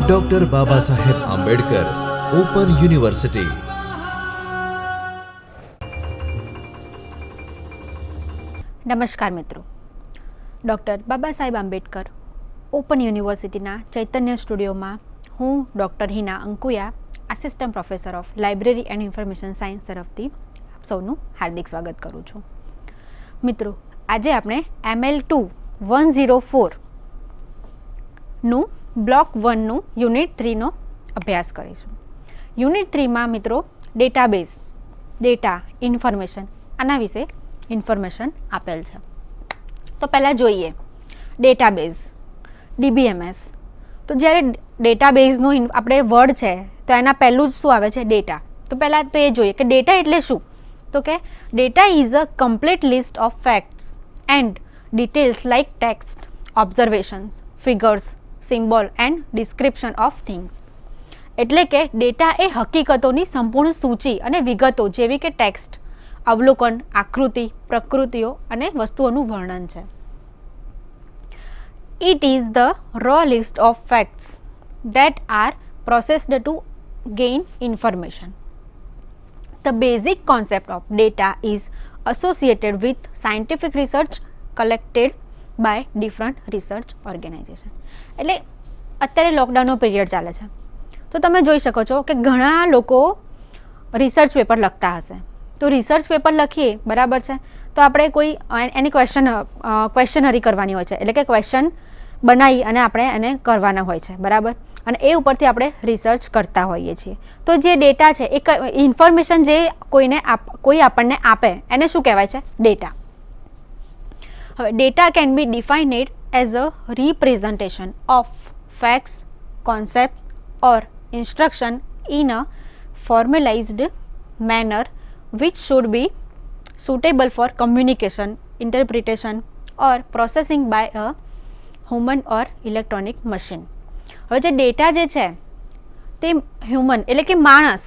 Doctor Baba Saheb Ambedkar open university. નમસ્કાર મિત્રો, doctor Baba Saheb Ambedkar open યુનિવર્સિટીના ચૈતન્ય સ્ટુડિયોમાં હું doctor Hina Ankuya, assistant professor of library and information science તરફથી આપ સૌનું હાર્દિક સ્વાગત કરું છું. મિત્રો, આજે આપણે ML2-104નું બ્લોક 1નું યુનિટ 3નો અભ્યાસ કરીશું. યુનિટ 3માં મિત્રો ડેટાબેઝ, ડેટા, ઇન્ફોર્મેશન, આના વિશે ઇન્ફોર્મેશન આપેલ છે. તો પહેલાં જોઈએ ડેટાબેઝ, DBMS. તો જ્યારે ડેટાબેઝનું આપણે વર્ડ છે તો એના પહેલું જ શું આવે છે? ડેટા. તો પહેલાં તો એ જોઈએ કે ડેટા એટલે શું. તો કે data is a complete list of facts and details like text, observations, figures, symbol and description of things. એટલે કે ડેટા એ હકીકતોની સંપૂર્ણ સૂચિ અને વિગતો જેવી કે ટેક્સ્ટ, અવલોકન, આકૃતિ, પ્રકૃતિઓ અને વસ્તુઓનું વર્ણન છે. It is the raw list of facts that are processed to gain information. The basic concept of data is associated with scientific research collected by different research organizations. એટલે અત્યારે લોકડાઉનનો પીરિયડ ચાલે છે તો તમે જોઈ શકો છો કે ઘણા લોકો રિસર્ચ પેપર લખતા હશે. તો રિસર્ચ પેપર લખીએ, બરાબર છે, તો આપણે કોઈ એની ક્વેશ્ચનરી કરવાની હોય છે, એટલે કે ક્વેશ્ચન બનાવી અને આપણે એને કરવાના હોય છે, બરાબર, અને એ ઉપરથી આપણે રિસર્ચ કરતા હોઈએ છીએ. તો જે ડેટા છે એ ઇન્ફોર્મેશન જે કોઈ આપણને આપે એને શું કહેવાય છે? ડેટા. હવે data can be defined as a representation of facts, concept or instruction in a formalised manner which should be suitable for communication, interpretation or processing by a human or electronic machine. હવે જે data જે છે તે human એટલે કે માણસ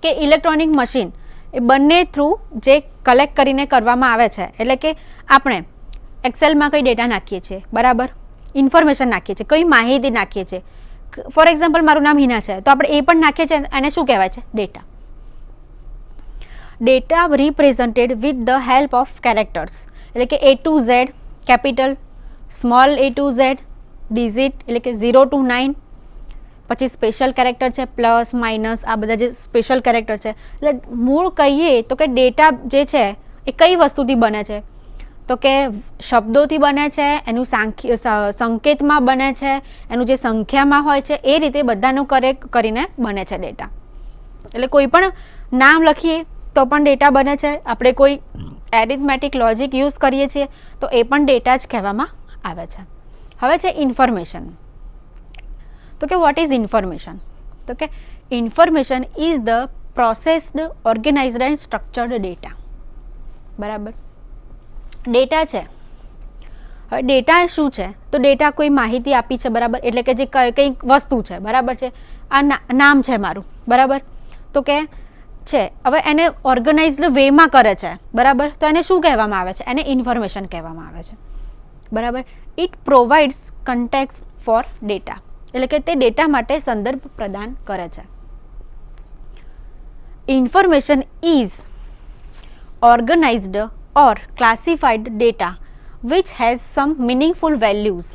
કે electronic machine એ બંને થ્રુ જે કલેક્ટ કરીને કરવામાં આવે છે. એટલે કે આપણે એક્સેલમાં કઈ ડેટા નાખીએ છીએ, બરાબર, ઇન્ફોર્મેશન નાખીએ છીએ, કઈ માહિતી નાખીએ છીએ. ફોર એક્ઝામ્પલ મારું નામ હિના છે તો આપણે એ પણ નાખીએ છીએ, એને શું કહેવાય છે? Data. Data represented with the help of characters, એટલે કે A to Z, capital, small a to Z, digit એટલે કે 0 to 9, પછી સ્પેશિયલ કેરેક્ટર છે, પ્લસ, માઇનસ, આ બધા જે સ્પેશિયલ કેરેક્ટર છે. એટલે મૂળ કહીએ તો કે ડેટા જે છે એ કઈ વસ્તુથી બને છે? તો કે શબ્દોથી બને છે, એનું સંકેતમાં બને છે, એનું જે સંખ્યામાં હોય છે એ રીતે બધાનું કરીને બને છે ડેટા. એટલે કોઈ પણ નામ લખીએ તો પણ ડેટા બને છે. આપણે કોઈ એરિથમેટિક લોજિક યુઝ કરીએ છીએ તો એ પણ ડેટા જ કહેવામાં આવે છે. હવે છે ઇન્ફોર્મેશન. તો કે વોટ ઇઝ ઇન્ફોર્મેશન? તો કે information is the processed, organised and structured data. બરાબર, ડેટા છે. હવે ડેટા શું છે? તો ડેટા કોઈ માહિતી આપી છે, બરાબર, એટલે કે જે કંઈક વસ્તુ છે, બરાબર છે, આ નામ છે મારું, બરાબર, તો કે છે. હવે એને ઓર્ગેનાઇઝડ વેમાં કરે છે, બરાબર, તો એને શું કહેવામાં આવે છે? એને ઇન્ફોર્મેશન કહેવામાં આવે છે, બરાબર. It provides context for data, એટલે કે તે ડેટા માટે સંદર્ભ પ્રદાન કરે છે. Information is organised or classified data which has some meaningful values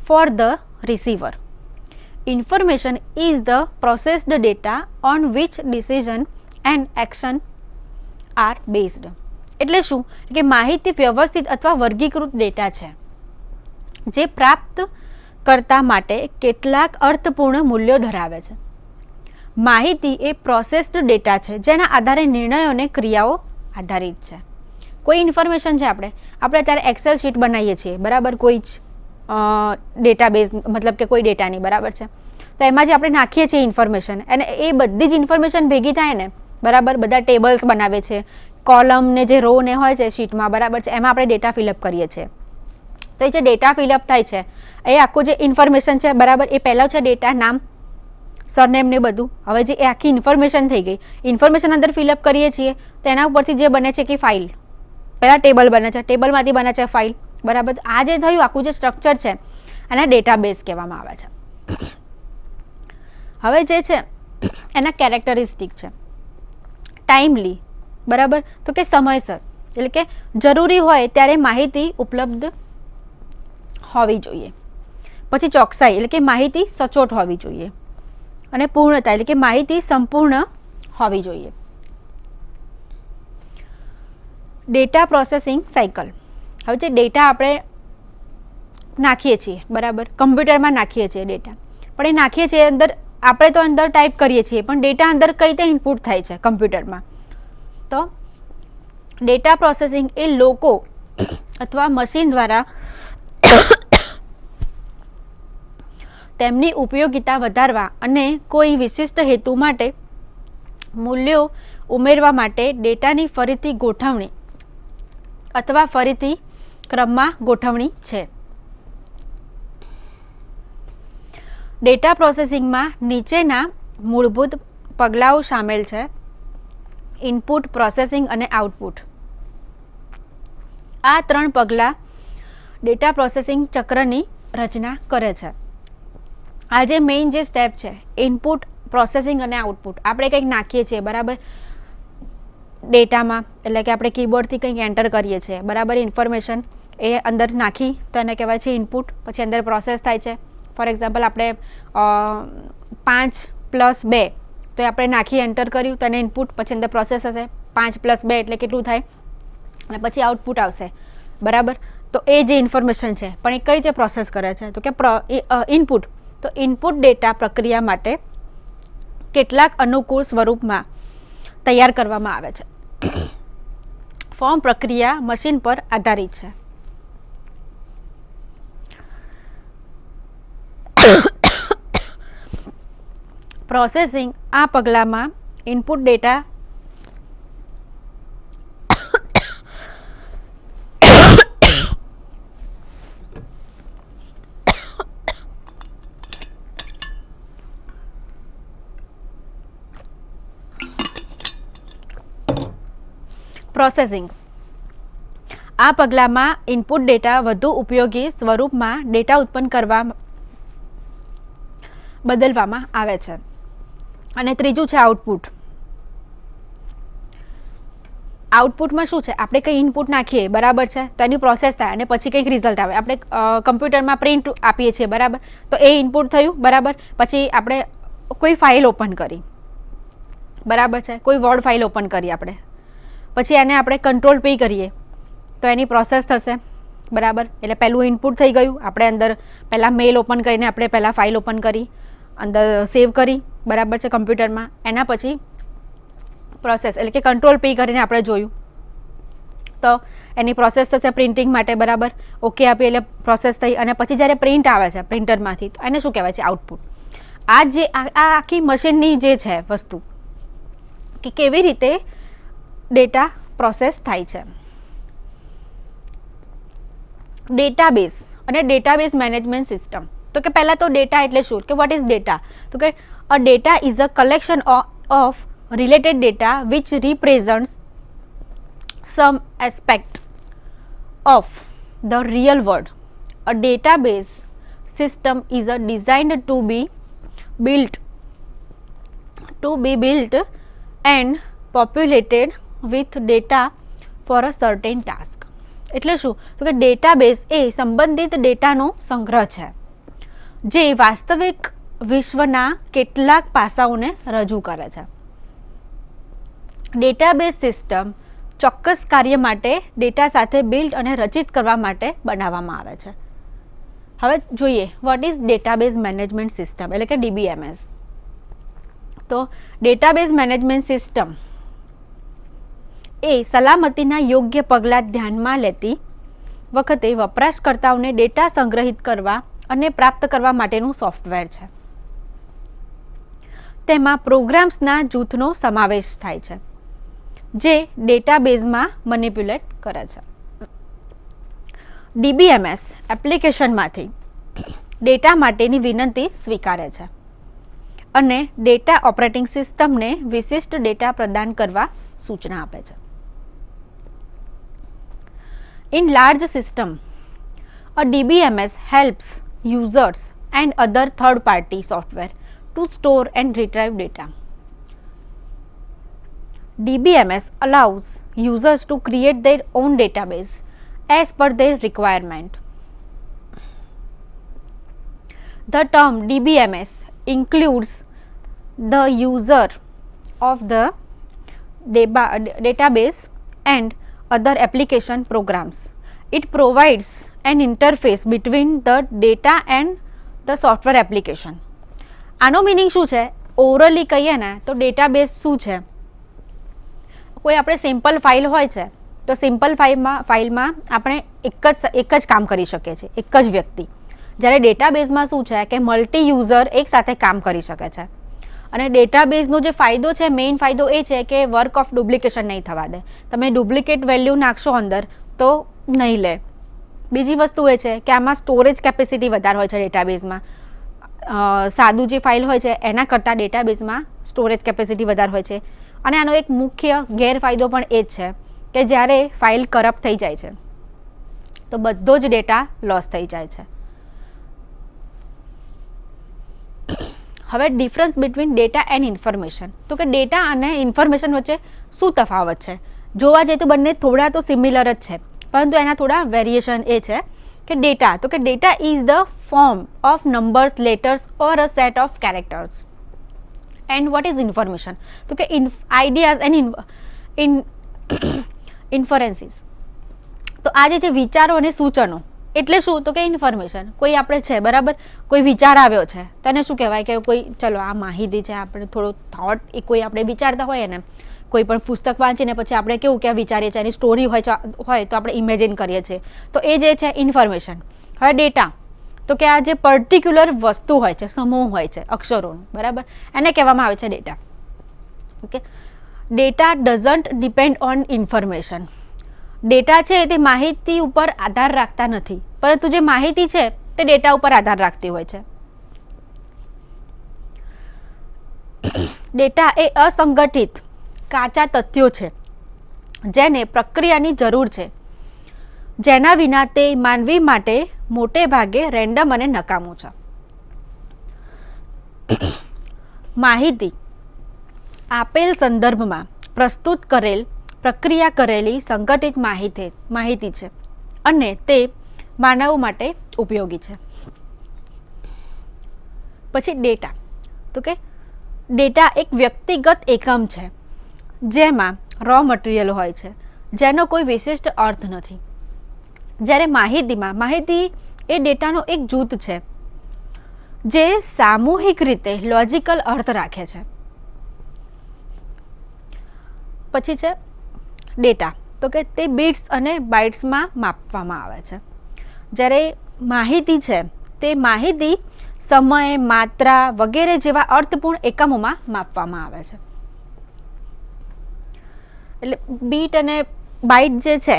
for the receiver. Information is the processed data on which decision and action are based. એટલે શું કે માહિતી વ્યવસ્થિત અથવા વર્ગીકૃત ડેટા છે જે પ્રાપ્ત કરતા માટે કેટલાક અર્થપૂર્ણ મૂલ્યો ધરાવે છે. માહિતી એ પ્રોસેસ્ડ ડેટા છે જેના આધારે નિર્ણયો અને ક્રિયાઓ આધારિત છે. કોઈ ઇન્ફોર્મેશન છે, આપણે અત્યારે એક્સેલ શીટ બનાવીએ છીએ, બરાબર, કોઈ જ ડેટાબેઝ મતલબ કે કોઈ ડેટાની, બરાબર છે, તો એમાં જે આપણે નાખીએ છીએ ઇન્ફોર્મેશન અને એ બધી જ ઇન્ફોર્મેશન ભેગી થાય ને, બરાબર, બધા ટેબલ્સ બનાવે છે, કોલમ ને જે રો ને હોય છે શીટમાં, બરાબર છે, એમાં આપણે ડેટા ફિલઅપ કરીએ છીએ. તો એ જે ડેટા ફિલઅપ થાય છે એ આખું જે ઇન્ફોર્મેશન છે, બરાબર, એ પહેલાં છે ડેટા, નામ, સરનેમ ને બધું. હવે જે એ આખી ઇન્ફોર્મેશન થઈ ગઈ, ઇન્ફોર્મેશન અંદર ફિલઅપ કરીએ છીએ તો એના ઉપરથી જે બને છે કે ફાઇલ, પહેલાં ટેબલ બને છે, ટેબલમાંથી બને છે ફાઇલ, બરાબર. આ જે થયું આખું જે સ્ટ્રક્ચર છે આને ડેટાબેઝ કહેવામાં આવે છે. હવે જે છે એના કેરેક્ટરિસ્ટિક છે ટાઈમલી, બરાબર, તો કે સમયસર, એટલે કે જરૂરી હોય ત્યારે માહિતી ઉપલબ્ધ હોવી જોઈએ. પછી ચોકસાઈ, એટલે કે માહિતી સચોટ હોવી જોઈએ. અને પૂર્ણતા, એટલે કે માહિતી સંપૂર્ણ હોવી જોઈએ. Data processing cycle. હવે જે ડેટા આપણે નાખીએ છીએ, બરાબર, કમ્પ્યુટરમાં નાખીએ છીએ ડેટા, પણ એ નાખીએ છીએ અંદર, આપણે તો અંદર ટાઈપ કરીએ છીએ, પણ ડેટા અંદર કઈ રીતે ઇનપુટ થાય છે કમ્પ્યુટરમાં? તો ડેટા પ્રોસેસિંગ એ લોકો અથવા મશીન દ્વારા તેમની ઉપયોગિતા વધારવા અને કોઈ વિશિષ્ટ હેતુ માટે મૂલ્યો ઉમેરવા માટે ડેટાની ફરીથી ગોઠવણી અથવા ફરીથી ક્રમમાં ગોઠવણી છે. ડેટા પ્રોસેસિંગમાં નીચેના મૂળભૂત પગલાઓ સામેલ છે: ઇનપુટ, પ્રોસેસિંગ અને આઉટપુટ. આ 3 પગલાં ડેટા પ્રોસેસિંગ ચક્રની રચના કરે છે. આ જે મેઇન જે સ્ટેપ છે, ઇનપુટ, પ્રોસેસિંગ અને આઉટપુટ, આપણે કંઈક નાખીએ છીએ, બરાબર, ડેટામાં, એટલે કે આપણે કીબોર્ડથી કંઈક એન્ટર કરીએ છીએ, બરાબર, ઇન્ફોર્મેશન એ અંદર નાખી તો એને કહેવાય છે ઇનપુટ. પછી અંદર પ્રોસેસ થાય છે. ફોર એક્ઝામ્પલ આપણે 5 + 2 તો એ આપણે નાખી એન્ટર કર્યું તો એને ઇનપુટ, પછી અંદર પ્રોસેસ હશે, 5 + 2 એટલે કેટલું થાય, અને પછી આઉટપુટ આવશે, બરાબર. તો એ જે ઇન્ફોર્મેશન છે પણ એ કઈ રીતે પ્રોસેસ કરે છે? તો કે ઇનપુટ. તો ઇનપુટ ડેટા પ્રક્રિયા માટે કેટલાક અનુકૂળ સ્વરૂપમાં તૈયાર કરવામાં આવે છે. ફોર્મ પ્રક્રિયા મશીન પર આધારિત છે. પ્રોસેસિંગ આ પગલામાં ઇનપુટ ડેટા પ્રોસેસિંગ આ પગલામાં ઇનપુટ ડેટા વધુ ઉપયોગી સ્વરૂપમાં ડેટા ઉત્પન્ન કરવા બદલવામાં આવે છે. અને ત્રીજું છે આઉટપુટ. આઉટપુટમાં શું છે? આપણે કંઈ ઇનપુટ નાખીએ, બરાબર છે, તો એની પ્રોસેસ થાય અને પછી કંઈક રિઝલ્ટ આવે. આપણે કમ્પ્યુટરમાં પ્રિન્ટ આપીએ છીએ, બરાબર, તો એ ઇનપુટ થયું, બરાબર. પછી આપણે કોઈ ફાઇલ ઓપન કરી, બરાબર છે, કોઈ વર્ડ ફાઇલ ઓપન કરી આપણે, પછી એને આપણે Ctrl+P કરીએ તો એની પ્રોસેસ થશે, બરાબર. એટલે પહેલું ઇનપુટ થઈ ગયું. આપણે અંદર પહેલાં મેલ ઓપન કરીને આપણે પહેલાં ફાઇલ ઓપન કરી, અંદર સેવ કરી, બરાબર છે, કમ્પ્યુટરમાં. એના પછી પ્રોસેસ, એટલે કે Ctrl+P કરીને આપણે જોયું તો એની પ્રોસેસ થશે પ્રિન્ટિંગ માટે, બરાબર. ઓકે આપીએ એટલે પ્રોસેસ થઈ, અને પછી જ્યારે પ્રિન્ટ આવે છે પ્રિન્ટરમાંથી તો એને શું કહેવાય છે? આઉટપુટ. આ જે આખી મશીનની જે છે વસ્તુ કે કેવી રીતે ડેટા પ્રોસેસ થાય છે. ડેટાબેઝ અને ડેટાબેઝ મેનેજમેન્ટ સિસ્ટમ. તો કે પહેલાં તો ડેટા એટલે શું, કે વોટ ઇઝ ડેટા? તો કે a data is a collection of related data which represents some aspect of the real world. A database system is designed to be built and populated with data for a certain task. એટલે શું? તો કે database એ સંબંધિત ડેટાનો સંગ્રહ છે જે વાસ્તવિક વિશ્વના કેટલાક પાસાઓને રજૂ કરે છે. ડેટાબેઝ સિસ્ટમ ચોક્કસ કાર્ય માટે ડેટા સાથે બિલ્ડ અને રચિત કરવા માટે બનાવવામાં આવે છે. હવે જોઈએ what is database management system, એટલે કે DBMS. તો ડેટાબેઝ મેનેજમેન્ટ સિસ્ટમ એ સલામતીના યોગ્ય પગલાં ધ્યાનમાં લેતી વખતે વપરાશકર્તાઓને ડેટા સંગ્રહિત કરવા અને પ્રાપ્ત કરવા માટેનું સોફ્ટવેર છે. તેમાં પ્રોગ્રામ્સના જૂથનો સમાવેશ થાય છે જે ડેટાબેઝમાં મેનિપ્યુલેટ કરે છે. DBMS એપ્લિકેશનમાંથી ડેટા માટેની વિનંતી સ્વીકારે છે અને ડેટા ઓપરેટિંગ સિસ્ટમને વિશિષ્ટ ડેટા પ્રદાન કરવા સૂચના આપે છે. In large system, a DBMS helps users and other third party software to store and retrieve data. DBMS allows users to create their own database as per their requirement. The term DBMS includes the user of the database and other application programs. It provides an interface between the data and the software application. આનો meaning શું છે? Orally કહીએ ને તો database શું છે? કોઈ આપણે સિમ્પલ ફાઇલ હોય છે તો સિમ્પલ ફાઇલમાં આપણે એક જ કામ કરી શકીએ છીએ, એક જ વ્યક્તિ. જ્યારે ડેટાબેઝમાં શું છે કે મલ્ટી યુઝર એક સાથે કામ કરી શકે છે. અને ડેટાબેઝનો જે ફાયદો છે, મેઇન ફાયદો એ છે કે વર્ક ઓફ ડુપ્લિકેશન નહીં થવા દે. તમે ડુપ્લિકેટ વેલ્યુ નાખશો અંદર તો નહીં લે. બીજી વસ્તુ એ છે કે આમાં સ્ટોરેજ કેપેસિટી વધારે હોય છે ડેટાબેઝમાં. સાદું જે ફાઇલ હોય છે એના કરતાં ડેટાબેઝમાં સ્ટોરેજ કેપેસિટી વધારે હોય છે. અને આનો એક મુખ્ય ગેરફાયદો પણ એ જ છે કે જ્યારે ફાઇલ કરપ્ટ થઈ જાય છે તો બધો જ ડેટા લોસ થઈ જાય છે. હવે difference between data and information, તો કે ડેટા અને ઇન્ફોર્મેશન વચ્ચે શું તફાવત છે? જોવા જઈએ તો બંને થોડા તો સિમિલર જ છે, પરંતુ એના થોડા વેરિએશન એ છે કે ડેટા, તો કે data is the form of numbers, letters or a set of characters. And what is information? તો કે આઈડિયાઝ એન્ડ ઇન્ફરન્સીસ. તો આ જે છે વિચારો અને સૂચનો એટલે શું? તો કે ઇન્ફોર્મેશન. કોઈ આપણે છે બરાબર, કોઈ વિચાર આવ્યો છે તો એને શું કહેવાય કે કોઈ ચલો આ માહિતી છે, આપણે થોડો થોટ, એ કોઈ આપણે વિચારતા હોય ને, કોઈ પણ પુસ્તક વાંચીને પછી આપણે કેવું કે વિચારીએ છીએ, એની સ્ટોરી હોય તો આપણે ઇમેજિન કરીએ છીએ, તો એ જે છે ઇન્ફોર્મેશન. હવે ડેટા, તો કે આ જે પર્ટિક્યુલર વસ્તુ હોય છે, સમૂહ હોય છે અક્ષરોનું, બરાબર, એને કહેવામાં આવે છે data. Okay, data doesn't depend on information. Data છે તે માહિતી ઉપર આધાર રાખતા નથી, પરંતુ જે માહિતી છે તે ડેટા ઉપર આધાર રાખતી હોય છે. ડેટા એ અસંગઠિત કાચા તથ્યો છે જેને પ્રક્રિયાની જરૂર છે, જેના વિના તે માનવી માટે મોટે ભાગે રેન્ડમ અને નકામું છે. માહિતી આપેલ સંદર્ભમાં પ્રસ્તુત કરેલ, પ્રક્રિયા કરેલી સંગઠિત માહિતી છે અને તે માનવો માટે ઉપયોગી છે. પછી ડેટા, તો કે ડેટા એક વ્યક્તિગત એકમ છે જેમાં રો મટીરિયલ હોય છે જેનો કોઈ વિશિષ્ટ અર્થ નથી. જ્યારે માહિતી એ ડેટાનો એક જૂથ છે જે સામૂહિક રીતે લોજિકલ અર્થ રાખે છે. પછી છે ડેટા, તો કે તે બિટ્સ અને બાઇટ્સમાં માપવામાં આવે છે. જ્યારે માહિતી છે તે માહિતી સમય, માત્રા વગેરે જેવા અર્થપૂર્ણ એકમોમાં માપવામાં આવે છે. એટલે બીટ અને બાઇટ જે છે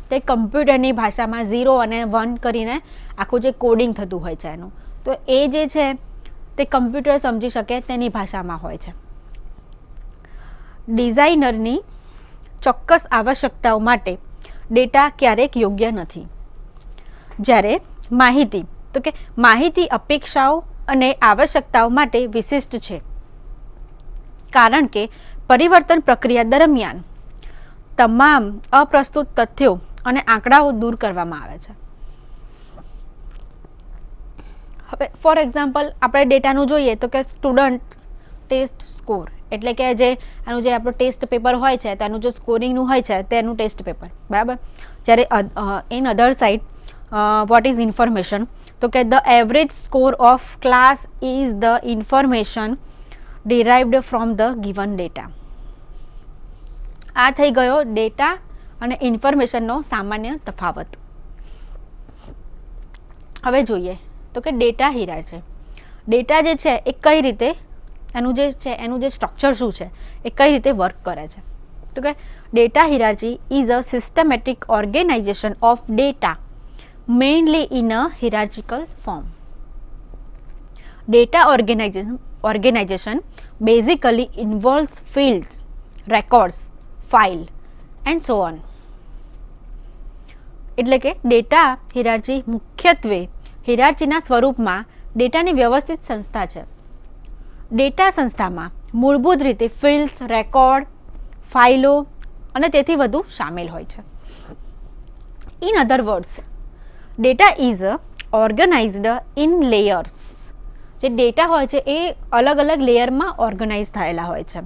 તે કમ્પ્યુટરની ભાષામાં 0 અને 1 કરીને આખું જે કોડિંગ થતું હોય છે એનું, તો એ જે છે તે કમ્પ્યુટર સમજી શકે તેની ભાષામાં હોય છે. ડિઝાઇનરની ચોક્કસ આવશ્યકતાઓ માટે ડેટા ક્યારેક યોગ્ય નથી. જ્યારે માહિતી, તો કે માહિતી અપેક્ષાઓ અને આવશ્યકતાઓ માટે વિશિષ્ટ છે, કારણ કે પરિવર્તન પ્રક્રિયા દરમિયાન તમામ અપ્રસ્તુત તથ્યો અને આંકડાઓ દૂર કરવામાં આવે છે. હવે ફોર એક્ઝામ્પલ આપણે ડેટાનું જોઈએ તો કે સ્ટુડન્ટ ટેસ્ટ સ્કોર, એટલે કે જે આનું જે આપણું ટેસ્ટ પેપર હોય છે તેનું જે સ્કોરિંગનું હોય છે તેનું ટેસ્ટ પેપર, બરાબર. જ્યારે in other side what is information, તો કે the average score of class is the information derived from the given data. આ થઈ ગયો ડેટા અને ઇન્ફોર્મેશનનો સામાન્ય તફાવત. હવે જોઈએ તો કે ડેટા હિરાર છે. ડેટા જે છે એ કઈ રીતે એનું જે સ્ટ્રક્ચર શું છે, એ કઈ રીતે વર્ક કરે છે. તો કે data hierarchy is a systematic organisation of data mainly in a hierarchical form. Data organisation basically involves fields, records, file and so on. એટલે કે ડેટા હિરાર્ચી મુખ્યત્વે હિરાર્ચીના સ્વરૂપમાં ડેટાની વ્યવસ્થિત સંસ્થા છે. ડેટા સંસ્થામાં મૂળભૂત રીતે ફિલ્ડ્સ, રેકોર્ડ, ફાઇલો અને તેથી વધુ સામેલ હોય છે. In other words, data is organised in layers. જે ડેટા હોય છે એ અલગ અલગ લેયરમાં ઓર્ગનાઇઝ થયેલા હોય છે.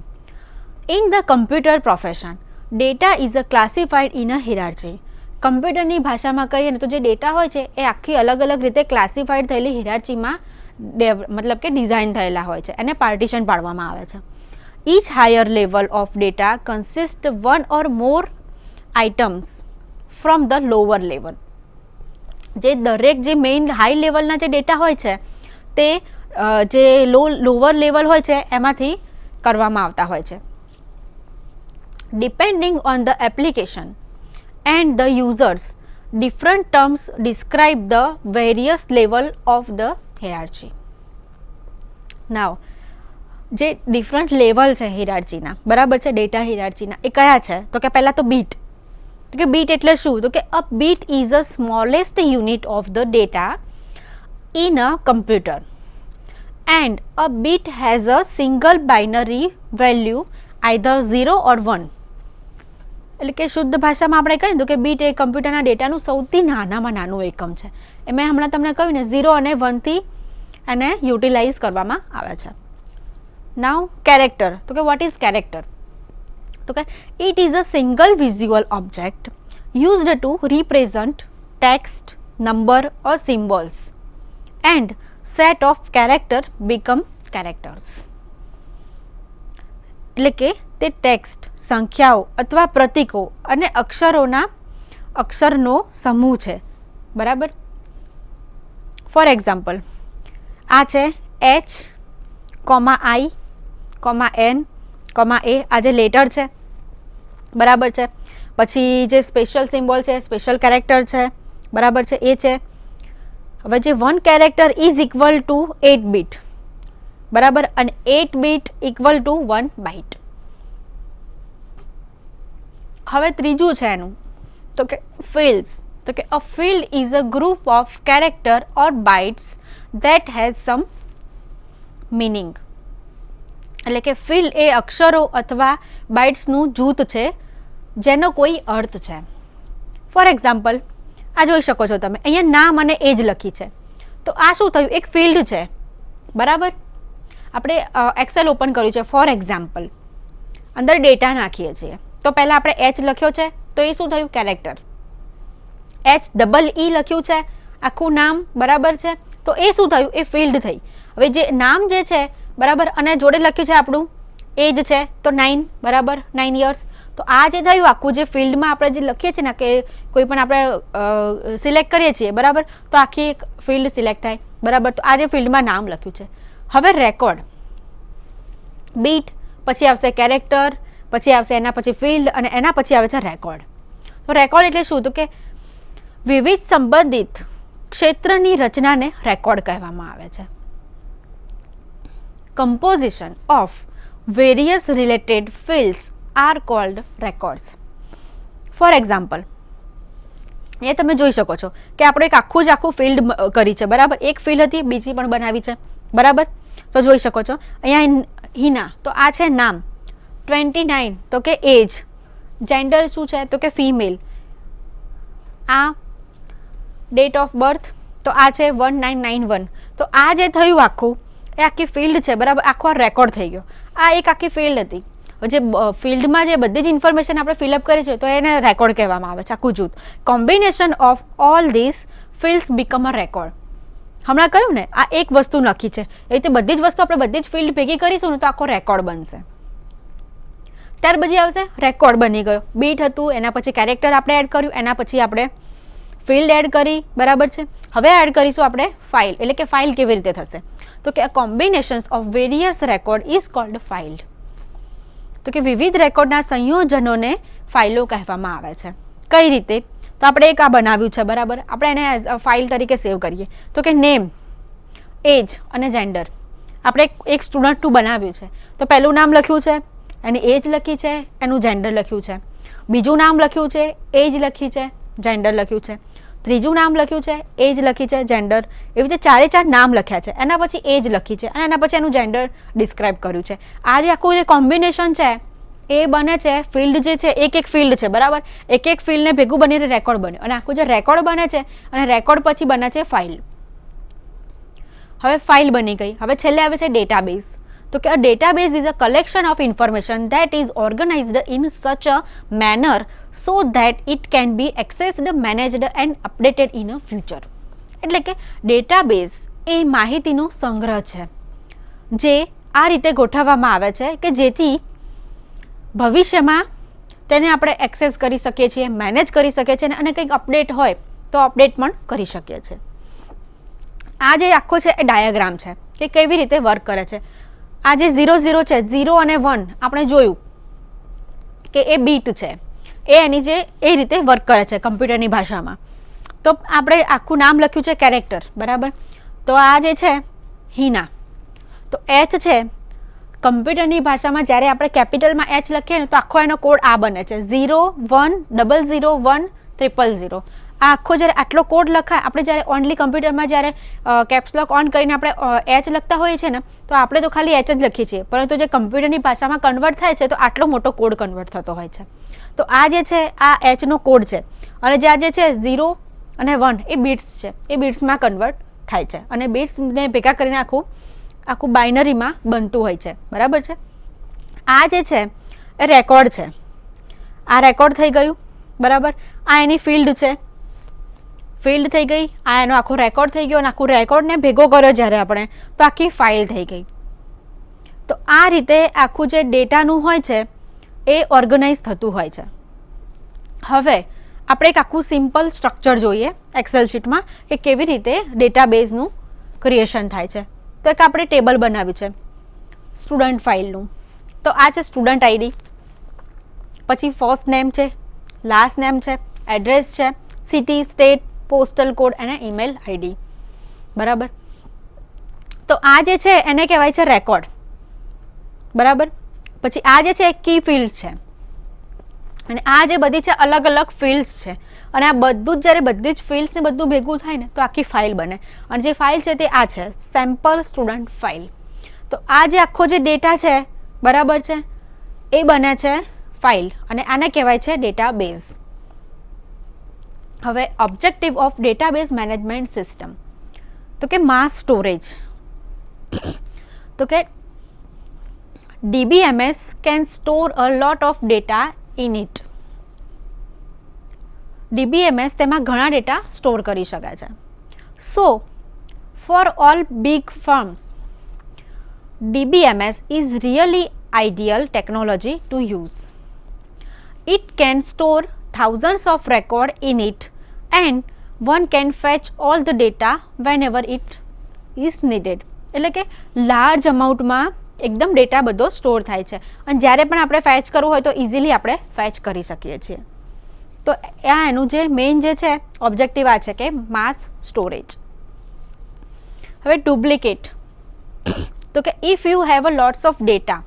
In the computer profession, data is classified in a hierarchy. કમ્પ્યુટરની ભાષામાં કહીએ ને તો જે ડેટા હોય છે એ આખી અલગ અલગ રીતે ક્લાસિફાઈડ થયેલી હિરાર્ચીમાં મતલબ કે ડિઝાઇન થયેલા હોય છે, એને પાર્ટીશન પાડવામાં આવે છે. Each higher level of data consist one or more items from the lower level. જે દરેક જે મેઇન હાઈ લેવલના જે ડેટા હોય છે તે જે લોઅર લેવલ હોય છે એમાંથી કરવામાં આવતા હોય છે. Depending on the application and the users, different terms describe the various level of the hierarchy. Now, જે ડિફરન્ટ લેવલ છે હિરાર્ચીના, બરાબર છે, ડેટા હિરાર્ચીના એ કયા છે? તો કે પહેલાં તો બીટ. તો કે બીટ એટલે શું? તો કે a bit is a smallest unit of the data in a computer and a bit has a single binary value either 0 or 1. એટલે કે શુદ્ધ ભાષામાં આપણે કહીએ તો કે બીટ એ કમ્પ્યુટરના ડેટાનું સૌથી નાનામાં નાનું એકમ છે. એ મેં હમણાં તમને કહ્યું ને 0 અને 1થી એને યુટિલાઇઝ કરવામાં આવે છે. નાઉ કેરેક્ટર. તો કે વોટ ઇઝ કેરેક્ટર? તો કે it is a single visual object used to represent text, number or symbols and set of character become characters. એટલે કે તે ટેક્સ્ટ, સંખ્યાઓ અથવા પ્રતીકો અને અક્ષરનો સમૂહ છે, બરાબર. ફોર એક્ઝામ્પલ, આ છે H, I, N, A. આ જે લેટર છે, બરાબર છે. પછી જે સ્પેશિયલ સિમ્બોલ છે, સ્પેશિયલ કેરેક્ટર છે, બરાબર છે, એ છે. હવે જે 1 character is equal to 8 bit, બરાબર, અને 8 બીટ ઇક્વલ ટુ 1 બાઇટ. હવે ત્રીજું છે એનું, તો કે ફિલ્ડ્સ. તો કે a field is a group of character or bytes that has some meaning. એટલે કે ફિલ્ડ એ અક્ષરો અથવા બાઇટ્સનું જૂથ છે જેનો કોઈ અર્થ છે. ફોર એક્ઝામ્પલ, આ જોઈ શકો છો તમે, અહીંયા નામ અને એજ લખી છે. તો આ શું થયું? એક ફિલ્ડ છે, બરાબર. આપણે એક્સેલ ઓપન કર્યું છે. ફોર એક્ઝામ્પલ, અંદર ડેટા નાખીએ છીએ તો પહેલાં આપણે H લખ્યો છે તો એ શું થયું? કેરેક્ટર. HEE લખ્યું છે, આખું નામ, બરાબર છે, તો એ શું થયું? એ ફિલ્ડ થઈ. હવે જે નામ જે છે, બરાબર, અને જોડે લખ્યું છે આપણું એજ છે તો 9, બરાબર, 9 years. તો આ જે થયું આખું, જે ફિલ્ડમાં આપણે જે લખીએ છીએ ને કે કોઈ પણ આપણે સિલેક્ટ કરીએ છીએ, બરાબર, તો આખી એક ફિલ્ડ સિલેક્ટ થાય, બરાબર. તો આ જે ફિલ્ડમાં નામ લખ્યું છે. હવે રેકોર્ડ, બીટ, પછી આવશે કેરેક્ટર, પછી આવશે એના પછી ફિલ્ડ, અને એના પછી આવે છે રેકોર્ડ. તો રેકોર્ડ એટલે શું? તો કે વિવિધ સંબંધિત ક્ષેત્રની રચનાને રેકોર્ડ કહેવામાં આવે છે. Composition of various related fields are called records. For example, એ તમે જોઈ શકો છો કે આપણે એક આખું જ આખું ફિલ્ડ કરી છે, બરાબર. એક ફિલ્ડ હતી, બીજી પણ બનાવી છે, બરાબર. તો જોઈ શકો છો અહીંયા હિના, તો આ છે નામ. 29 તો કે એજ. જેન્ડર શું છે? તો કે ફિમેલ. આ ડેટ ઓફ બર્થ, તો આ છે 1991. તો આ જે થયું આખું એ આખી ફિલ્ડ છે, બરાબર. આખો રેકોર્ડ થઈ ગયો. આ એક આખી ફિલ્ડ હતી. જે ફિલ્ડમાં જે બધી જ ઇન્ફોર્મેશન આપણે ફિલઅપ કરી છે તો એને રેકોર્ડ કહેવામાં આવે છે, આખું જૂથ. Combination of all this fields become a record. હમણાં કહ્યું ને, આ એક વસ્તુ લખી છે, એ રીતે બધી જ વસ્તુ આપણે બધી જ ફિલ્ડ ભેગી કરીશું ને તો આખો રેકોર્ડ બનશે. ત્યાર પછી આવશે રેકોર્ડ બની ગયો. બીટ હતું, એના પછી કેરેક્ટર આપણે એડ કર્યું, એના પછી આપણે ફિલ્ડ એડ કરી, બરાબર છે. હવે એડ કરીશું આપણે ફાઇલ. એટલે કે ફાઇલ કેવી રીતે થશે? તો કે combinations of various record is called file. તો કે વિવિધ રેકોર્ડના સંયોજનોને ફાઇલો કહેવામાં આવે છે. કઈ રીતે? તો આપણે એક આ બનાવ્યું છે, બરાબર. આપણે એને એઝ ફાઇલ તરીકે સેવ કરીએ. તો કે નેમ, એજ અને જેન્ડર. આપણે એક સ્ટુડન્ટનું બનાવ્યું છે તો પહેલું નામ લખ્યું છે, એની એજ લખી છે, એનું જેન્ડર લખ્યું છે. બીજું નામ લખ્યું છે, એજ લખી છે, જેન્ડર લખ્યું છે. ત્રીજું નામ લખ્યું છે, એજ લખી છે, જેન્ડર, એવી રીતે ચારે ચાર નામ લખ્યા છે, એના પછી એજ લખી છે અને એના પછી એનું જેન્ડર ડિસ્ક્રાઇબ કર્યું છે. આ જે આખું જે કોમ્બિનેશન છે એ બને છે ફિલ્ડ જે છે, એક એક ફિલ્ડ છે, બરાબર, એક એક ફિલ્ડને ભેગું બનીને રેકોર્ડ બને અને આખું જે રેકોર્ડ બને છે અને રેકોર્ડ પછી બને છે ફાઇલ. હવે ફાઇલ બની ગઈ. હવે છેલ્લે આવે છે ડેટાબેઝ. તો કે a database is a collection of information that is organised in such a manner so that it can be accessed, managed and updated in a future. એટલે કે ડેટાબેઝ એ માહિતીનો સંગ્રહ છે જે આ રીતે ગોઠવવામાં આવે છે કે જેથી ભવિષ્યમાં તેને આપણે એક્સેસ કરી શકીએ છીએ, મેનેજ કરી શકીએ છીએ અને કંઈક અપડેટ હોય તો અપડેટ પણ કરી શકીએ છીએ. આ જે આખો છે એ ડાયાગ્રામ છે કે કેવી રીતે વર્ક કરે છે. આ જે 0 છે, 0 અને 1 આપણે જોયું કે એ બીટ છે, એ એની જે એ રીતે વર્ક કરે છે કમ્પ્યુટરની ભાષામાં. તો આપણે આખું નામ લખ્યું છે કેરેક્ટર, બરાબર. તો આ જે છે હિના, તો એચ છે કમ્પ્યુટરની ભાષામાં જ્યારે આપણે કેપિટલમાં એચ લખીએ ને તો આખો એનો કોડ આ બને છે 0100100. આ આખો જ્યારે આટલો કોડ લખાય, આપણે જ્યારે ઓનલી કમ્પ્યુટરમાં જ્યારે કેપ્સલોક ઓન કરીને આપણે એચ લખતા હોઈએ છીએ ને તો આપણે તો ખાલી એચ જ લખીએ છીએ, પરંતુ જે કમ્પ્યુટરની ભાષામાં કન્વર્ટ થાય છે તો આટલો મોટો કોડ કન્વર્ટ થતો હોય છે. તો આ જે છે આ એચનો કોડ છે અને જે આ જે છે 0 અને 1 એ બિટ્સ છે, એ બિટ્સમાં કન્વર્ટ થાય છે અને બિટ્સને ભેગા કરીને આખું બાઇનરીમાં બનતું હોય છે, બરાબર છે. આ જે છે એ રેકોર્ડ છે, આ રેકોર્ડ થઈ ગયું, બરાબર. આ એની ફિલ્ડ છે, ફિલ્ડ થઈ ગઈ. આ એનો આખો રેકોર્ડ થઈ ગયો અને આખું રેકોર્ડને ભેગો કર્યો જ્યારે આપણે તો આખી ફાઇલ થઈ ગઈ. તો આ રીતે આખું જે ડેટાનું હોય છે એ ઓર્ગનાઇઝ થતું હોય છે. હવે આપણે એક આખું સિમ્પલ સ્ટ્રક્ચર જોઈએ એક્સેલ શીટમાં કે કેવી રીતે ડેટાબેઝનું ક્રિએશન થાય છે. તો એક આપણે ટેબલ બનાવ્યું છે સ્ટુડન્ટ ફાઇલનું. તો આ છે સ્ટુડન્ટ આઈડી, પછી ફર્સ્ટ નેમ છે, લાસ્ટ નેમ છે, એડ્રેસ છે, સિટી, સ્ટેટ, પોસ્ટલ કોડ અને ઈમેલ આઈડી, બરાબર. તો આ જે છે એને કહેવાય છે રેકોર્ડ, બરાબર. પછી આ જે છે કી ફિલ્ડ છે અને આ જે બધી છે અલગ અલગ ફિલ્ડ્સ છે અને આ બધું જ જ્યારે બધી જ ફિલ્ડ્સને બધું ભેગું થાય ને તો આખી ફાઇલ બને અને જે ફાઇલ છે તે આ છે સેમ્પલ સ્ટુડન્ટ ફાઇલ. તો આ જે આખો જે ડેટા છે, બરાબર છે, એ બને છે ફાઇલ અને આને કહેવાય છે ડેટાબેઝ. હવે objective of database management system, તો કે માસ સ્ટોરેજ. તો કે DBMS can store a lot of data in it. DBMS તેમાં ઘણા ડેટા સ્ટોર કરી શકાય છે. So, for all big firms, DBMS is really ideal technology to use. It can store thousands of records in it and one can fetch all the data whenever it is needed. એટલે કે large અમાઉન્ટમાં એકદમ data બધો store થાય છે અને જ્યારે પણ આપણે ફેચ કરવું હોય તો ઇઝીલી આપણે ફેચ કરી શકીએ છીએ. તો આ એનું જે મેઇન જે છે ઓબ્જેક્ટિવ આ છે કે માસ સ્ટોરેજ. હવે ડુપ્લિકેટ, તો કે if you have a lots of data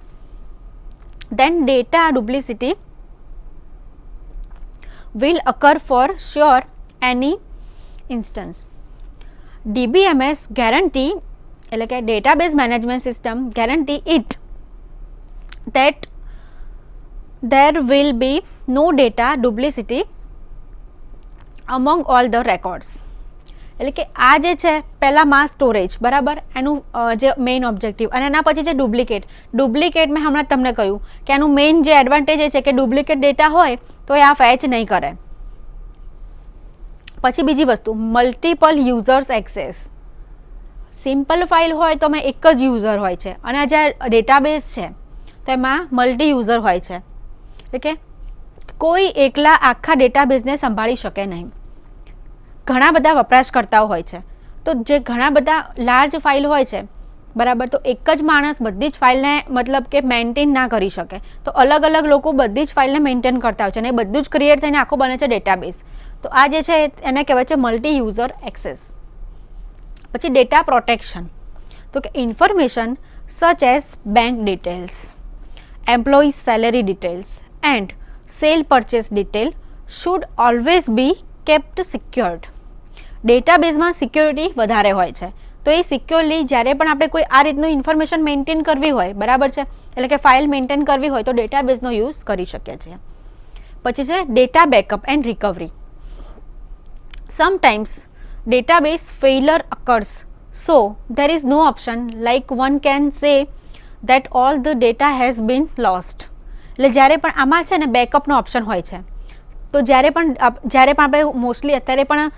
then data duplicity will occur for sure any instance. DBMS guarantee એટલે કે database management system guarantee it that there will be no data duplicity among all the records. એટલે કે આ જે છે પહેલાં માસ storage, બરાબર, એનું જે મેઇન ઓબ્જેક્ટિવ અને એના પછી જે ડુપ્લિકેટ મેં હમણાં તમને કહ્યું કે એનું મેઇન જે એડવાન્ટેજ એ છે કે ડુપ્લિકેટ ડેટા હોય તો એ આ ફેચ નહીં કરે. પછી બીજી વસ્તુ multiple users access. Simple file હોય તો એમાં એક જ યુઝર હોય છે અને આ જે ડેટાબેઝ છે તો એમાં મલ્ટી યુઝર હોય છે. એટલે કે કોઈ એકલા આખા ડેટાબેઝને સંભાળી શકે નહીં, ઘણા બધા વપરાશકર્તાઓ હોય છે. તો જે ઘણા બધા લાર્જ ફાઇલ હોય છે, બરાબર, તો એક જ માણસ બધી જ ફાઇલને મતલબ કે મેન્ટેન ના કરી શકે, તો અલગ અલગ લોકો બધી જ ફાઇલને મેન્ટેન કરતા હોય છે અને એ બધું જ ક્રિએટ થઈને આખો બને છે ડેટાબેઝ. તો આ જે છે એને કહેવાય છે મલ્ટી યુઝર એક્સેસ. પછી ડેટા પ્રોટેક્શન, તો કે information such as bank details, employee salary details and cell purchase detail should always be kept secured. ડેટાબેઝમાં સિક્યોરિટી વધારે હોય છે. તો એ સિક્યોરલી જ્યારે પણ આપણે કોઈ આ રીતનું ઇન્ફોર્મેશન મેન્ટેન કરવી હોય, બરાબર છે, એટલે કે ફાઇલ મેન્ટેન કરવી હોય તો ડેટાબેઝનો યુઝ કરી શકીએ છીએ. પછી છે data backup and recovery. Sometimes database failure occurs, so there is no option like one can say that all the data has been lost. એટલે જ્યારે પણ આમાં છે ને બેકઅપનો ઓપ્શન હોય છે, તો જ્યારે પણ આપણે મોસ્ટલી અત્યારે પણ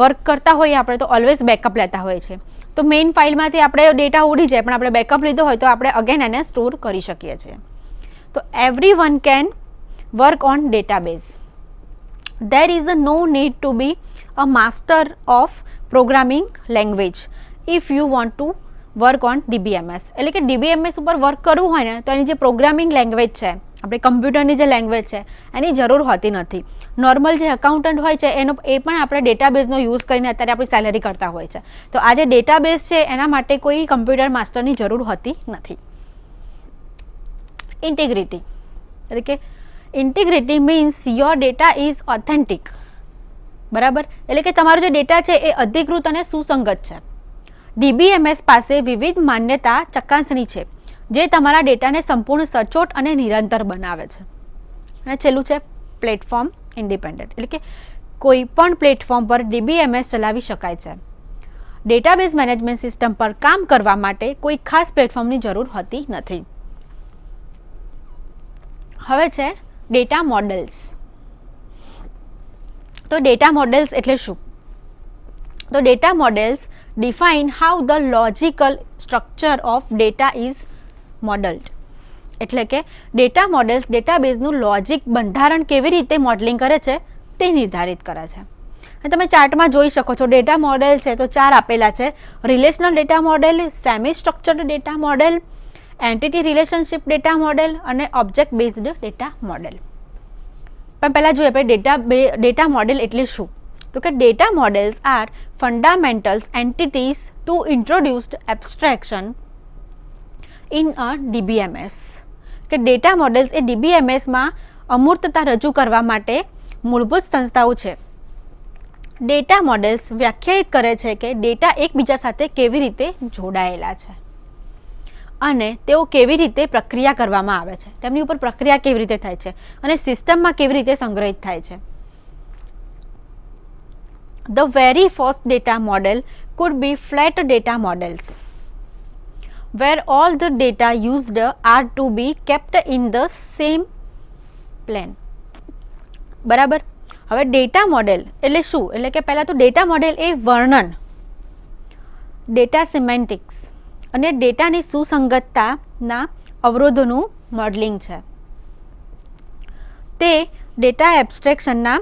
વર્ક કરતા હોઈએ આપણે તો ઓલવેઝ બેકઅપ લેતા હોઈએ છીએ. તો મેઇન ફાઇલમાંથી આપણે ડેટા ઉડી જાય પણ આપણે બેકઅપ લીધો હોય તો આપણે અગેન એને સ્ટોર કરી શકીએ છીએ. તો every one can work on database. There is no need to be a master of programming language if you want to work on DBMS. એટલે કે DBMS ઉપર વર્ક કરવું હોય ને તો એની જે પ્રોગ્રામિંગ લેંગ્વેજ છે, આપણે કમ્પ્યુટરની જે લેંગ્વેજ છે એની જરૂર હોતી નથી. નોર્મલ જે અકાઉન્ટન્ટ હોય છે એ પણ આપણે ડેટાબેઝનો યુઝ કરીને અત્યારે આપણી સેલેરી કરતા હોય છે. તો આ જે ડેટાબેઝ છે એના માટે કોઈ કમ્પ્યુટર માસ્ટરની જરૂર હોતી નથી. ઇન્ટિગ્રિટી એટલે કે integrity means your data is authentic. બરાબર, એટલે કે તમારો જે ડેટા છે એ અધિકૃત અને સુસંગત છે. DBMS પાસે વિવિધ માન્યતા ચકાસણી છે જે તમારા ડેટાને સંપૂર્ણ સચોટ અને નિરંતર બનાવે છે. અને છેલ્લું છે પ્લેટફોર્મ ઇન્ડિપેન્ડન્ટ, એટલે કે કોઈ પણ પ્લેટફોર્મ પર DBMS ચલાવી શકાય છે. ડેટાબેઝ મેનેજમેન્ટ સિસ્ટમ પર કામ કરવા માટે કોઈ ખાસ પ્લેટફોર્મની જરૂર હોતી નથી. હવે છે ડેટા મોડેલ્સ. તો ડેટા મોડેલ્સ એટલે શું? તો data models define how the logical structure of data is modelled. એટલે કે ડેટા મોડેલ્સ ડેટાબેઝનું લોજિક બંધારણ કેવી રીતે મોડલિંગ કરે છે તે નિર્ધારિત કરે છે. અને તમે ચાર્ટમાં જોઈ શકો છો ડેટા મોડેલ છે તો 4 આપેલા છે: relational data model, semi structured data model, entity relationship data model અને ઓબ્જેક્ટ બેઝડ ડેટા મોડેલ. પણ પહેલાં જોઈએ આપણે ડેટા મોડેલ એટલે શું? તો કે data models are fundamentals entities to introduced abstraction in a DBMS. કે ડેટા મોડેલ્સ એ DBMSમાં અમૂર્તતા રજૂ કરવા માટે મૂળભૂત સંસ્થાઓ છે. ડેટા મોડેલ્સ વ્યાખ્યાયિત કરે છે કે ડેટા એકબીજા સાથે કેવી રીતે જોડાયેલા છે અને તેઓ કેવી રીતે પ્રક્રિયા કરવામાં આવે છે, તેમની ઉપર પ્રક્રિયા કેવી રીતે થાય છે અને સિસ્ટમમાં કેવી રીતે સંગ્રહિત થાય છે. The very first data model could be flat data models, where all the data used are to be kept in the same plane. બરાબર. હવે ડેટા મોડેલ એટલે શું? એટલે કે પહેલાં તો ડેટા મોડેલ એ વર્ણન, ડેટા સિમેન્ટિક્સ અને ડેટાની સુસંગતતાના અવરોધોનું મોડલિંગ છે. તે ડેટા એબ્સ્ટ્રેક્શનના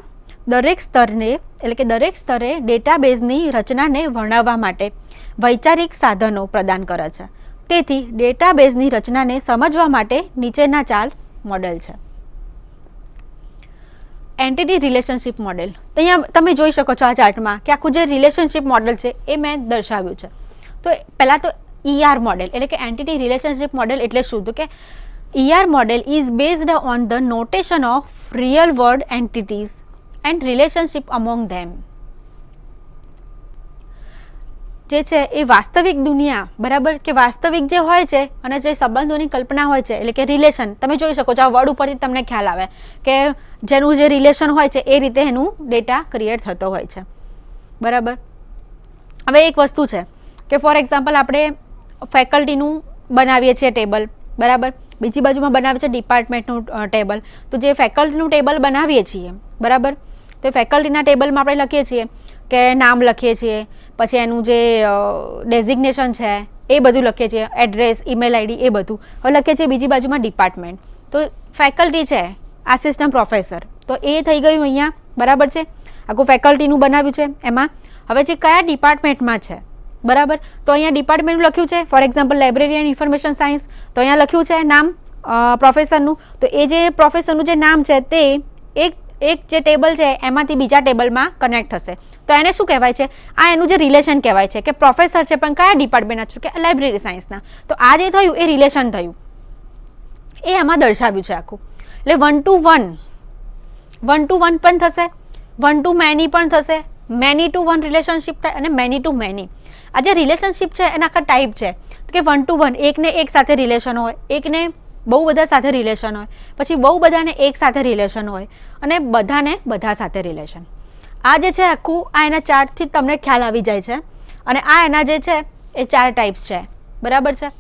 દરેક સ્તરને એટલે કે દરેક સ્તરે ડેટાબેઝની રચનાને વર્ણવવા માટે વૈચારિક સાધનો પ્રદાન કરે છે. તેથી ડેટાબેઝની રચનાને સમજવા માટે નીચેના 4 મોડેલ છે. Entity relationship model. તો અહીંયા તમે જોઈ શકો છો આ ચાર્ટમાં કે આખું જે રિલેશનશિપ મોડેલ છે એ મેં દર્શાવ્યું છે. તો પહેલાં તો ER મોડેલ એટલે કે એન્ટિટી રિલેશનશિપ મોડેલ એટલે શું? તો કે ER model is based on the notation of real world entities and relationship among them. જે છે એ વાસ્તવિક દુનિયા, બરાબર, કે વાસ્તવિક જે હોય છે અને જે સંબંધોની કલ્પના હોય છે એટલે કે રિલેશન. તમે જોઈ શકો છો આ વર્ડ ઉપરથી તમને ખ્યાલ આવે કે જેનું જે રિલેશન હોય છે એ રીતે એનું ડેટા ક્રિએટ થતો હોય છે. બરાબર. હવે એક વસ્તુ છે કે ફોર એક્ઝામ્પલ આપણે ફેકલ્ટીનું બનાવીએ છીએ ટેબલ, બરાબર, બીજી બાજુમાં બનાવીએ છીએ ડિપાર્ટમેન્ટનું ટેબલ. તો જે ફેકલ્ટીનું ટેબલ બનાવીએ છીએ, બરાબર, તો ફેકલ્ટીના ટેબલમાં આપણે લખીએ છીએ કે નામ લખીએ છીએ, પછી એનું જે ડેઝિગ્નેશન છે એ બધું લખીએ છીએ, એડ્રેસ, ઈમેલ આઈડી એ બધું. હવે લખીએ છીએ બીજી બાજુમાં ડિપાર્ટમેન્ટ. તો ફેકલ્ટી છે, આસિસ્ટન્ટ પ્રોફેસર, તો એ થઈ ગયું અહીંયા, બરાબર છે. આખું ફેકલ્ટીનું બનાવ્યું છે. એમાં હવે જે કયા ડિપાર્ટમેન્ટમાં છે, બરાબર, તો અહીંયા ડિપાર્ટમેન્ટનું લખ્યું છે for example library and information science, તો અહીંયા લખ્યું છે નામ પ્રોફેસરનું. તો એ જે પ્રોફેસરનું જે નામ છે તે એક જે ટેબલ છે એમાંથી બીજા ટેબલમાં કનેક્ટ થશે. તો એને શું કહેવાય છે? આ એનું જે રિલેશન કહેવાય છે કે પ્રોફેસર છે પણ કયા ડિપાર્ટમેન્ટના છે કે લાઇબ્રેરી સાયન્સના. તો આ જે થયું એ રિલેશન થયું, એ આમાં દર્શાવ્યું છે આખું. એટલે 1 to 1 પણ થશે, 1 to many પણ થશે, મેની ટુ વન રિલેશનશિપ થાય અને મેની ટુ મેની. આ જે રિલેશનશિપ છે એના આખા ટાઈપ છે કે 1 to 1, એકને એક સાથે રિલેશન હોય, એકને બહુ બધા સાથે રિલેશન હોય, પછી બહુ બધાને એક સાથે રિલેશન હોય અને બધાને બધા સાથે રિલેશન. આ જે છે આખું આ એના ચાર્ટથી તમને ખ્યાલ આવી જાય છે. અને આ એના જે છે એ 4 ટાઈપ્સ છે, બરાબર છે.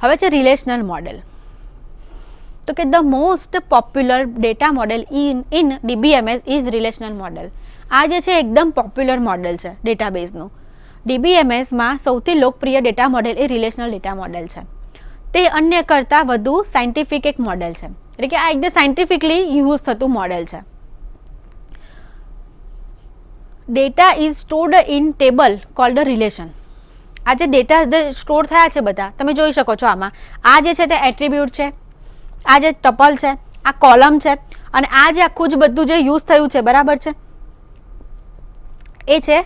હવે છે રિલેશનલ મોડેલ. તો કે the most popular data model in DBMS is relational model. આ જે છે એકદમ પોપ્યુલર મોડેલ છે ડેટાબેઝનું. DBMSમાં સૌથી લોકપ્રિય ડેટા મોડેલ એ રિલેશનલ ડેટા મોડેલ છે. તે અન્ય કરતાં વધુ સાયન્ટિફિક એક મોડેલ છે, એટલે કે આ એકદમ સાયન્ટિફિકલી યુઝ થતું મોડેલ છે. Data is stored in table cold relation. આ જે ડેટા સ્ટોર થયા છે બધા તમે જોઈ શકો છો આમાં. આ જે છે તે એટ્રીબ્યુટ છે, આ જે ટપલ છે, આ કોલમ છે અને આ જે આખું જ બધું જે યુઝ થયું છે, બરાબર છે, એ છે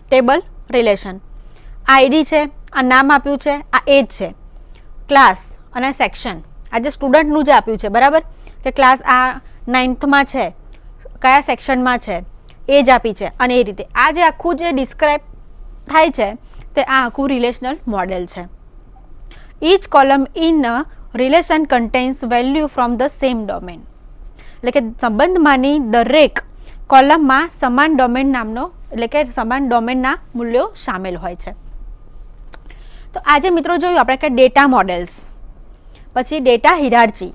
ટેબલ રિલેશન. આઈડી છે, આ નામ આપ્યું છે, આ એજ છે, ક્લાસ અને સેક્શન. આ જે સ્ટુડન્ટનું જે આપ્યું છે, બરાબર, કે ક્લાસ આ 9thમાં છે, કયા સેક્શનમાં છે, એજ આપી છે અને એ રીતે આ જે આખું જે ડિસ્ક્રાઇબ થાય છે તે આ આખું રિલેશનલ મોડેલ છે. Each column in a relation contains value from the same domain. એટલે કે સંબંધમાંની દરેક કોલમમાં સમાન ડોમેન નામનો એટલે કે સમાન ડોમેનના મૂલ્યો સામેલ હોય છે. તો આજે મિત્રો જોયું આપણે કે ડેટા મોડેલ્સ, પછી ડેટા હિરાર્ચી,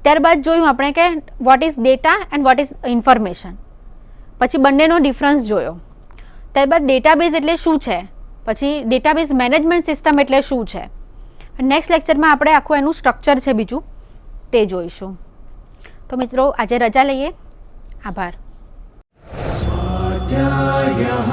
ત્યારબાદ જોયું આપણે કે what is data and what is information, પછી બંનેનો ડિફરન્સ જોયો. ત્યારબાદ ડેટાબેઝ એટલે શું છે, પછી ડેટાબેઝ મેનેજમેન્ટ સિસ્ટમ એટલે શું છે. નેક્સ્ટ લેક્ચરમાં આપણે આખું એનું સ્ટ્રક્ચર છે બીજું તે જોઈશું. તો મિત્રો આજે રજા લઈએ. આભાર. સ્વાધ્યાયઃ